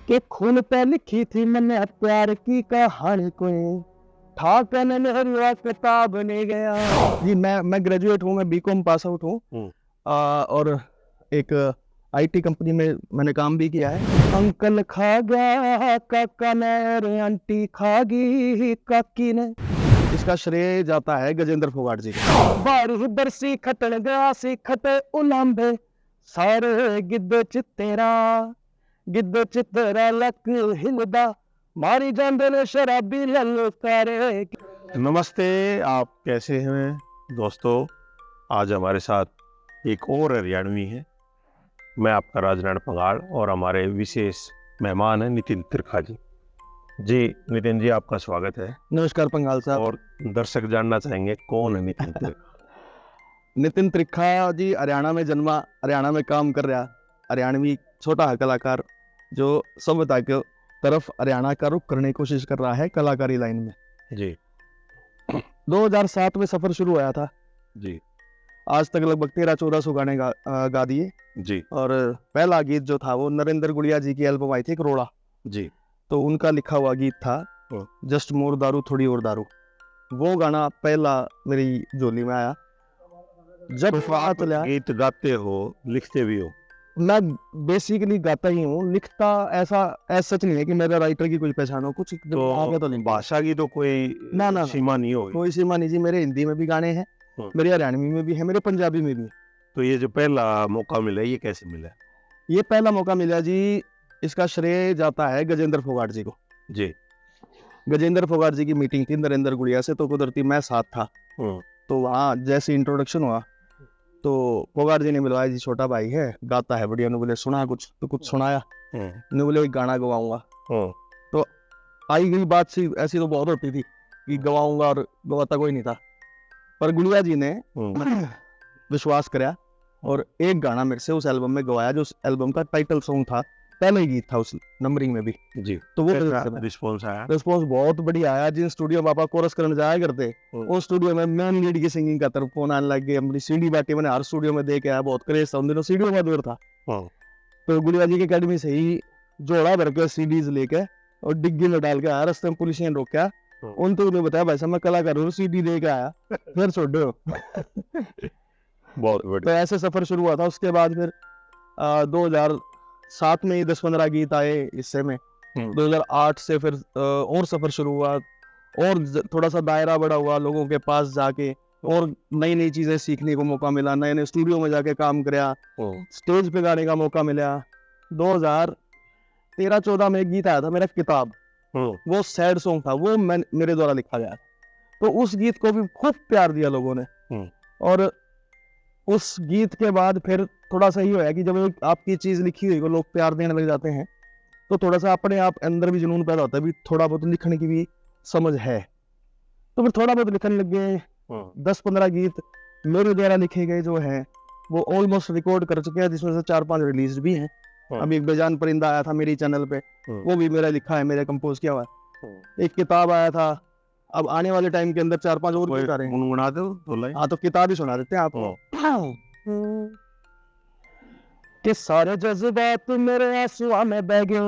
कि खून पे लिखी थी मैंने प्यार की कहानी कोई ठाकन नेहरू किताब नहीं गया। जी मैं ग्रेजुएट हूँ, मैं बीकॉम पास आउट हूँ और एक आईटी कंपनी में मैंने काम भी किया है। अंकल खा गया काका ने रे आंटी खा गई काकी ने। इसका श्रेय जाता है गजेंद्र फोगाट जी को। बारू बरसी खटन गया सी खटे उलांबे सारे गिद्ध चित्तेरा गिद्ध चित्तेरा लक हिलदा मारी जांदे ने शराबी ललकारे। नमस्ते, आप कैसे हैं दोस्तों। आज हमारे साथ एक और हरियाणवी है। मैं आपका राजनारायण पंगाड़ और हमारे विशेष मेहमान हैं नितिन त्रिखा जी। जी नितिन जी, आपका स्वागत है। नमस्कार पंगाल साहब। और दर्शक जानना चाहेंगे कौन है नितिन त्रिखा। नितिन त्रिखा जी हरियाणा में जन्मा, हरियाणा में काम कर रहा, हरियाणवी छोटा है कलाकार जो सभ्यता के तरफ हरियाणा का रुख करने की कोशिश कर रहा है कलाकारी लाइन में। जी 2007 में सफर शुरू हुआ था जी आज तक लगभग 1300-1400 गाने गा दिए। जी और पहला गीत जो था वो नरेंद्र गुड़िया जी की एल्बम आई थी करोड़ा, जी तो उनका लिखा हुआ गीत था जस्ट मोर दारू थोड़ी और दारू। वो गाना पहला मेरी झोली में आया। जब आप गीत गाते हो, लिखते भी हो? मैं बेसिकली गाता ही हूँ, लिखता ऐसा सच नहीं है कि मेरा राइटर की कोई पहचान हो कुछ तो नहीं। भाषा की तो कोई ना सीमा नहीं होगी। कोई सीमा नहीं जी। मेरे हिंदी में भी गाने हैं, मेरे हरियाणवी में भी है, मेरे पंजाबी में भी। तो ये जो पहला मौका मिला, ये कैसे मिला? ये पहला मौका मिला जी, इसका श्रेय जाता है गजेंद्र फोगाट जी को। जी गजेंद्र फोगाट जी की मीटिंग थी नरेंद्र गुड़िया से, तो कुदरती मैं साथ था। तो वहाँ जैसे इंट्रोडक्शन हुआ तो फोगाट जी ने मिलवाया, जी छोटा भाई है, गाता है बढ़िया। ने बोले सुना कुछ, तो कुछ सुनाया। ने बोले एक गाना गवाऊंगा। तो आई गई बात सी, ऐसी तो बहुत होती थी कि गवाऊंगा, और गवाता कोई नहीं था। पर गुड़िया जी ने विश्वास कराया और एक गाना मेरे से उस एल्बम में गवाया, जो उस एल्बम का टाइटल सॉन्ग था, पहला ही गीत था उस नंबरिंग में भी। जी तो वो रिस्पॉन्स आया? रिस्पॉन्स बहुत बढ़िया आया। जिन स्टूडियो में पापा कोरस करने जाया करते, उस स्टूडियो में मैन लीड की सिंगिंग का तरफ फोन आने लग गए। हमारी सीडी बाटी मैंने हर स्टूडियो में देखे आया, बहुत क्रेज था उन दिनों, सीडियो का दौर था। तो गुड़िया जी की अकेडमी से ही जोड़ा भर के सीडीज लेके और डिग्गी में डाल के आया। रास्ते में पुलिस ने रोका, उन तो उन्हें बताया भाई साहब मैं कलाकार हूँ, सीडी लेके आया, फिर छोड़ो। बहुत बढ़िया। तो ऐसे सफर शुरू हुआ था। उसके बाद फिर 2007 में ही 10-15 गीत आए हिस्से में। 2008 से फिर और सफर शुरू हुआ, और थोड़ा सा दायरा बड़ा हुआ, लोगों के पास जाके और नई नई चीजें सीखने को मौका मिला, नए नए स्टूडियो में जाके काम कराया, स्टेज पे गाने का मौका मिला। 2013-14 में एक गीत आया था मेरा किताब, वो सैड सॉन्ग था, वो मेरे द्वारा लिखा गया। तो उस गीत को भी खूब प्यार दिया लोगों ने। और उस गीत के बाद फिर थोड़ा सा ही होया कि जब आपकी चीज लिखी हुई को लोग प्यार देने लग जाते हैं, तो थोड़ा सा अपने आप अंदर भी जुनून पैदा होता है, भी थोड़ा बहुत लिखने की भी समझ है, तो फिर थोड़ा बहुत लिखने लग गए। 10-15 गीत मेरे द्वारा लिखे गए जो हैं वो ऑलमोस्ट रिकॉर्ड कर चुके हैं, जिसमें से 4-5 रिलीज भी हैं। अभी एक बेजान परिंदा आया था मेरी चैनल पे, वो भी मेरा लिखा है, मेरे कंपोज किया हुआ है। एक किताब आया था, अब आने वाले टाइम के अंदर 4-5 और गीत आ रहे हैं। गुनगुना दो। हाँ तो किताब ही सुना देते हैं आपको। कि सारे जज्बात मेरे आंसुओं में बह गए,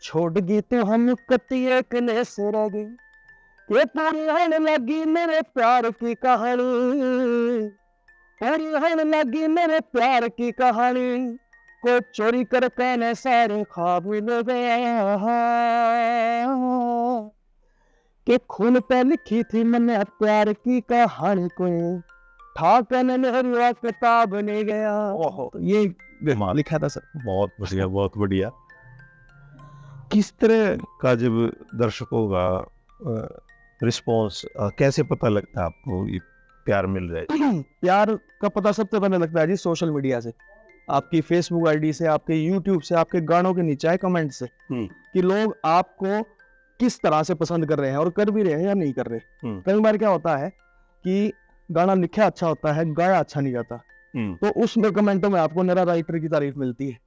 छोड़ गई तो हम कती एक ने से रह गई। ये पूरी होने लगी मेरे प्यार की कहानी, पूरी होने लगी मेरे प्यार की कहानी, को चोरी कर पहने सारे ख्वाब मिल गया। कि खून पे लिखी थी मैंने प्यार की कहानी कोई ठाकन नेहरू किताब नहीं गया। तो ये लिखा था सर। बहुत बढ़िया, बहुत बढ़िया। किस तरह का जब दर्शकों का रिस्पॉन्स, कैसे पता लगता है आपको ये प्यार मिल रहा है? प्यार का पता सबसे पहले लगता है जी सोशल मीडिया से, आपकी फेसबुक आईडी से, आपके यूट्यूब से, आपके गानों के नीचे आए कमेंट से, कि लोग आपको किस तरह से पसंद कर रहे हैं और कर भी रहे हैं या नहीं कर रहे। कई बार क्या होता है कि गाना लिखा अच्छा होता है, गाया अच्छा नहीं गाता, तो उसमें कमेंटों में आपको मेरा राइटर की तारीफ मिलती है।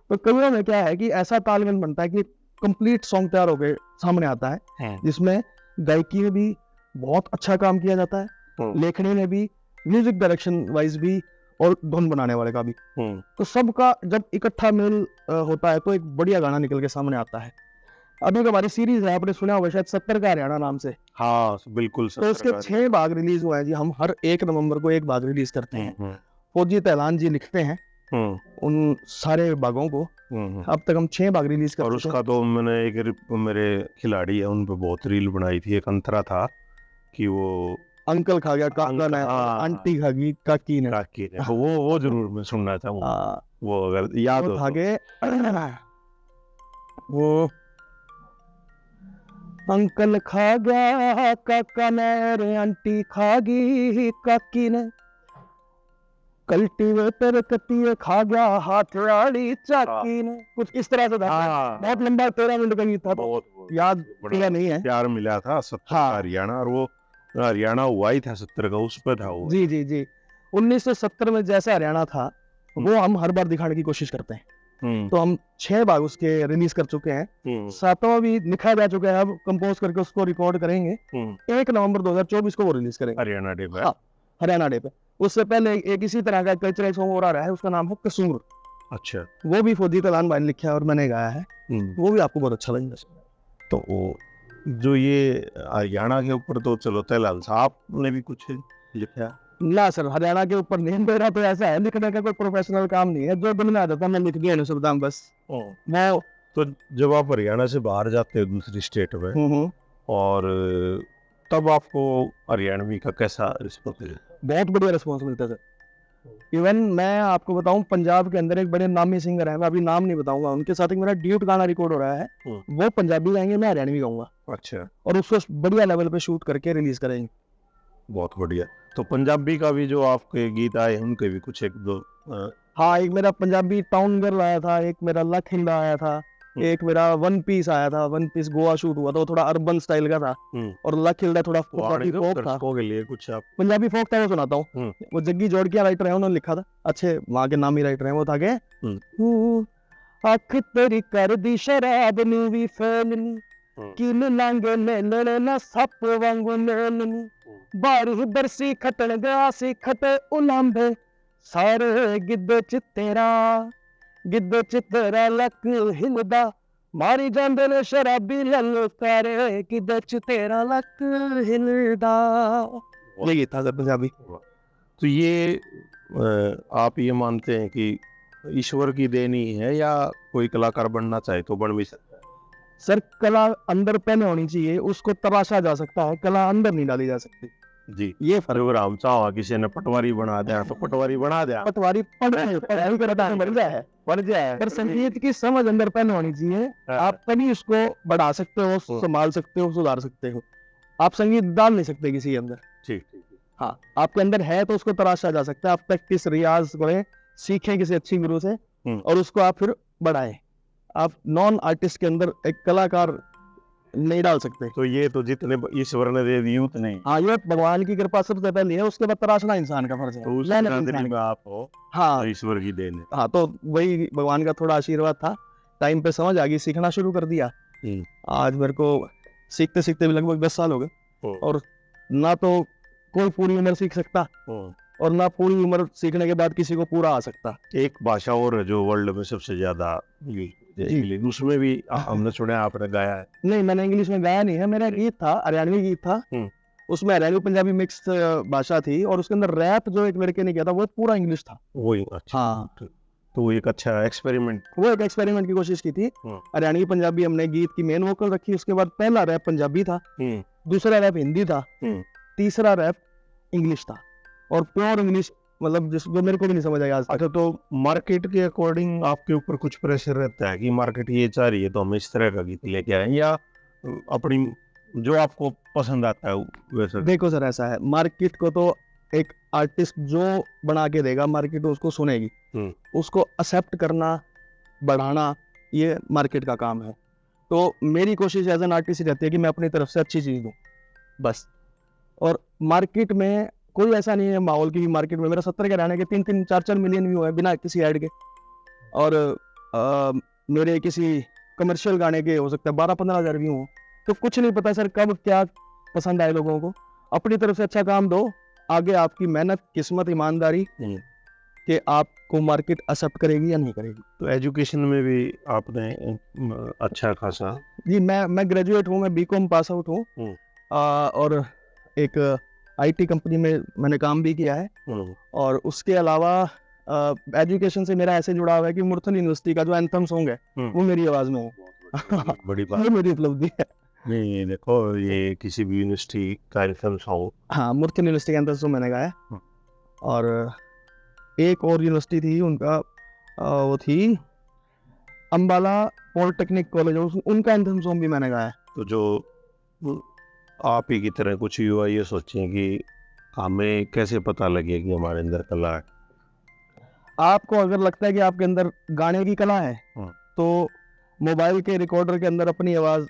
तो कवियों में क्या है कि ऐसा तालमेल बनता है कि कंप्लीट सॉन्ग तैयार होकर सामने आता है, जिसमें गायकी में भी बहुत अच्छा काम किया जाता है, लेखनी में भी, म्यूजिक डायरेक्शन वाइज भी, और धुन बनाने वाले का भी। तो सबका जब इकट्ठा मेल होता है तो एक बढ़िया गाना निकल के सामने आता है। अभी हमारी सीरीज है, आपने सुना होगा शायद 70 का हरियाणा नाम से। हाँ बिल्कुल। तो इसके 6 भाग रिलीज हुए हैं जी। हम हर 1 नवंबर को एक भाग रिलीज करते हैं। फौजी तैलान जी लिखते हैं उन सारे भागों को। अब तक हम 6 भाग रिलीज कर और चुके उसका तो मैंने एक मेरे खिलाड़ी है उन पे बहुत रील बनाई थी। एक अंतरा था कि वो अंकल खा गया काका ने, आंटी खा गई काकी ने। वो जरूर मैं सुनना चाहूंगा। वो अगर याद हो आगे वो अंकल खा गया काका ने रे, आंटी खा गई काकी ने, कल्टीवेटर कतिये खा गया हाथराड़ी चाकी ने। कुछ इस तरह से था। बहुत लंबा 13 मिनट का गीत था। बहुत याद पूरा नहीं है। प्यार मिला था 70 का हरियाणा, और वो हरियाणा हुआ ही था 70 का, उस पर था वो। जी जी जी। 1970 में जैसा हरियाणा था वो हम हर बार दिखाने की कोशिश करते हैं। तो हम 6 भाग उसके रिलीज कर चुके हैं। 7वां भी लिखा जा चुका है, अब कंपोज करके उसको रिकॉर्ड करेंगे। 1 नवंबर 2024 को वो रिलीज करेंगे हरियाणा डे पे। हाँ, हरियाणा डे पे। उससे पहले एक इसी तरह का कल्चरल सॉन्ग और आ रहा है, उसका नाम है कसूर। अच्छा। वो भी फौजी तैलान भाई ने लिखा है और मैंने गाया है। वो भी आपको बहुत अच्छा लगेगा। तो वो जो ये हरियाणा के ऊपर तो चलो तैलान साहब ने भी कुछ लिखा ना सर, हरियाणा के ऊपर नहीं। मेरा तो ऐसा है, लिखने का कोई प्रोफेशनल काम नहीं है, जो दिन में आ जाता मैं लिख दिया शब्द बस। मैं तो जब आप हरियाणा से बाहर जाते हो दूसरी स्टेट में, और तब आपको हरियाणवी का कैसा रिस्पॉन्स मिलता? बहुत बढ़िया रिस्पॉन्स मिलता है सर। इवन मैं आपको बताऊं, पंजाब के अंदर एक बड़े नामी सिंगर है, मैं अभी नाम नहीं बताऊंगा, उनके साथ एक मेरा ड्यूट गाना रिकॉर्ड हो रहा है। वो पंजाबी गाएंगे, मैं हरियाणवी गाऊंगा। अच्छा। और उसको बढ़िया लेवल पे शूट करके रिलीज करेंगे। बहुत बढ़िया। तो पंजाबी का भी जो आपके गीत आए उनके भी कुछ 1-2? हाँ, एक मेरा पंजाबी टाउन गर्ल आया था, एक मेरा लक हिंदा आया था, एक मेरा वन पीस आया था। वन पीस गोवा शूट हुआ था, वो थोड़ा अर्बन स्टाइल का था। और लक हिल्दा थोड़ा फोक था। के लिए कुछ आप पंजाबी फोक था, वो सुनाता हूँ। वो जग्गी जोड़किया राइटर है, उन्होंने लिखा था, अच्छे वहाँ के नामी राइटर हैं। वो था के अख तेरी कर दी शराब नु भी फैलनी, किन लांगे ले ना सप वांगू नैननी, बारू बरसी खटन गया सी खटे उलांबे, सारे गिद्ध च तेरा लक हिलदा, मारी जांदे ने शराबी ललकारे, गिद्ध च तेरा लक हिलदा। ये था सर पंजाबी। तो ये आप ये मानते हैं कि ईश्वर की देनी है, या कोई कलाकार बनना चाहे तो बन भी सकता है? सर, कला अंदर पहले होनी चाहिए, उसको तराशा जा सकता है, कला अंदर नहीं डाली जा सकती जी। ये फर्क। अगर हम चाहो किसी ने पटवारी बना दिया तो पटवारी बना दिया, पटवारी पढ़ाई करता है बन जाए, पर संगीत की समझ अंदर पहले होनी चाहिए। आप तभी उसको बढ़ा सकते हो, संभाल सकते हो, सुधार सकते हो। आप संगीत डाल नहीं सकते किसी के अंदर। ठीक। हाँ, आपके अंदर है तो उसको तराशा जा सकता है। आप प्रैक्टिस रियाज करें, सीखें किसी अच्छी गुरु से, और उसको आप फिर बढ़ाएं। आप नॉन आर्टिस्ट के अंदर एक कलाकार नहीं डाल सकते। तो ये तो जितने ईश्वर ने दे दिए उतने। हाँ, ये भगवान की कृपा सबसे पहले है, उसके बाद तराशना इंसान का फर्ज है। तो उस बिरादरी में आप हो, हाँ, ईश्वर की देन है। हाँ, तो वही भगवान का थोड़ा आशीर्वाद था। टाइम पे समझ आ गई, सीखना शुरू कर दिया। आज मेरे को सीखते सीखते भी लगभग 10 साल हो गए। और ना तो कोई पूरी उम्र सीख सकता, और ना पूरी उम्र सीखने के बाद किसी को पूरा आ सकता। एक भाषा और है जो वर्ल्ड में सबसे ज्यादा इंग्लिश, उसमें भी हमने सुना आपने गाया है? नहीं, मैंने इंग्लिश में गाया नहीं है। मेरा गीत था, हरियाणवी गीत था। उसमें हरियाणवी पंजाबी मिक्स भाषा थी, और उसके अंदर रैप जो एक लड़के ने किया था वो पूरा इंग्लिश था। वही। अच्छा। हाँ, तो एक अच्छा एक्सपेरिमेंट, वो एक एक्सपेरिमेंट की कोशिश की थी। हरियाणवी पंजाबी हमने गीत की मेन वोकल रखी। उसके बाद पहला रैप पंजाबी था, दूसरा रैप हिंदी था, तीसरा रैप इंग्लिश था, और प्योर इंग्लिश, मतलब जो मेरे को भी नहीं समझ आया आज तक। अच्छा, तो मार्केट के अकॉर्डिंग आपके ऊपर कुछ प्रेशर रहता है कि मार्केट ये चाह रही है तो हम इस तरह का गीत लेके आए, या अपनी जो आपको पसंद आता है वैसा? देखो सर, ऐसा है, मार्केट को तो एक आर्टिस्ट जो बना के देगा, मार्केट उसको सुनेगी। उसको एक्सेप्ट करना, बढ़ाना, ये मार्केट का काम है। तो मेरी कोशिश एज एन आर्टिस्ट रहती है कि मैं अपनी तरफ से अच्छी चीज़ दूँ बस। और मार्केट में कोई ऐसा नहीं है माहौल की, मार्केट में मेरा 70 के रहने के 3-3, 4-4 मिलियन व्यू है बिना किसी ऐड के। और मेरे किसी कमर्शियल गाने के हो सकता है 12-15 हज़ार व्यू हो। तो कुछ नहीं पता सर कब क्या पसंद आए लोगों को। अपनी तरफ से अच्छा काम दो, आगे आपकी मेहनत, किस्मत, ईमानदारी कि आपको मार्केट एक्सेप्ट करेगी या नहीं करेगी। तो एजुकेशन में भी आपने अच्छा खासा। जी, मैं ग्रेजुएट हूँ, मैं बीकॉम पास आउट हूँ और एक आईटी कंपनी में मैंने काम भी किया है और उसके अलावा एजुकेशन से मेरा ऐसे जुड़ा हुआ है कि मुरथल यूनिवर्सिटी का जो एंथम सॉन्ग है वो मेरी आवाज़ में है। बड़ी बात। ये मेरी उपलब्धि है। नहीं देखो, ये किसी भी यूनिवर्सिटी का एंथम सॉन्ग। हाँ, मुरथल यूनिवर्सिटी का एंथम सॉन्ग मैंने गाया और एक और यूनिवर्सिटी थी उनका वो थी अम्बाला पॉलिटेक्निक कॉलेज, उनका एंथम सॉन्ग भी मैंने गाया। तो जो आप ही की तरह कुछ युवा ये सोचें कि हमें कैसे पता लगे कि हमारे अंदर कला है। आपको अगर लगता है कि आपके अंदर गाने की कला है तो मोबाइल के रिकॉर्डर के अंदर अपनी आवाज़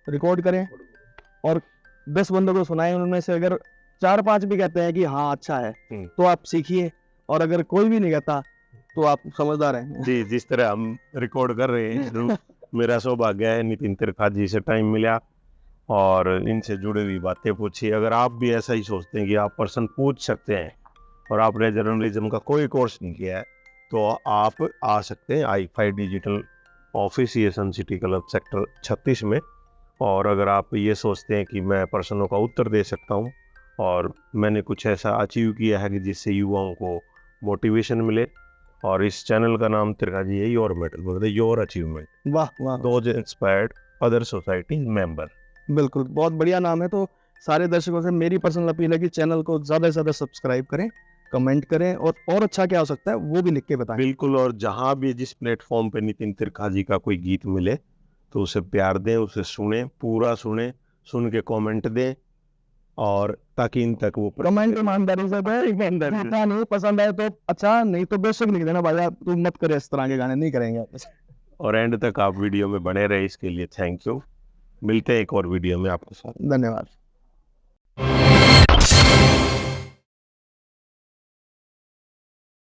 रिकॉर्ड करें और 10 बंदों को सुनाएं, उनमें से अगर 4-5 भी कहते हैं कि हाँ अच्छा है तो आप सीखिए, और अगर कोई भी नहीं कहता तो आप समझदार हैं। जी, जिस तरह हम रिकॉर्ड कर रहे हैं मेरा सौभाग्य है नितिन त्रिपाठी से टाइम मिला और इनसे जुड़ी हुई बातें पूछी। अगर आप भी ऐसा ही सोचते हैं कि आप पर्सन पूछ सकते हैं और आपने जर्नलिज्म का कोई कोर्स नहीं किया है तो आप आ सकते हैं i5 डिजिटल ऑफिस, ये सन सिटी क्लब सेक्टर 36 में। और अगर आप ये सोचते हैं कि मैं प्रश्नों का उत्तर दे सकता हूँ और मैंने कुछ ऐसा अचीव किया है कि जिससे युवाओं को मोटिवेशन मिले, और इस चैनल का नाम त्रिकाजी है योर मेटल, योर अचीवमेंट, वाह वाह, those inspired other society member. बिल्कुल, बहुत बढ़िया नाम है। तो सारे दर्शकों से मेरी पर्सनल अपील है कि चैनल को ज़्यादा से ज़्यादा सब्सक्राइब करें, कमेंट करें और अच्छा क्या हो सकता है वो भी लिख के बताएं। बिल्कुल, और जहाँ भी जिस प्लेटफॉर्म पे नितिन त्रिकाजी का कोई गीत मिले तो उसे प्यार दें, उसे सुने, पूरा सुने, सुन के कमेंट दें, और ताकि इन तक वो कमेंट ईमानदारी से दे, ईमानदारी से। नहीं पसंद आए तो अच्छा, नहीं तो बेशक लिख देना भाई, आप तू मत करे, इस तरह के गाने नहीं करेंगे। और एंड तक आप वीडियो में बने रहे, इसके लिए थैंक यू। मिलते हैं एक और वीडियो में आपके साथ। धन्यवाद।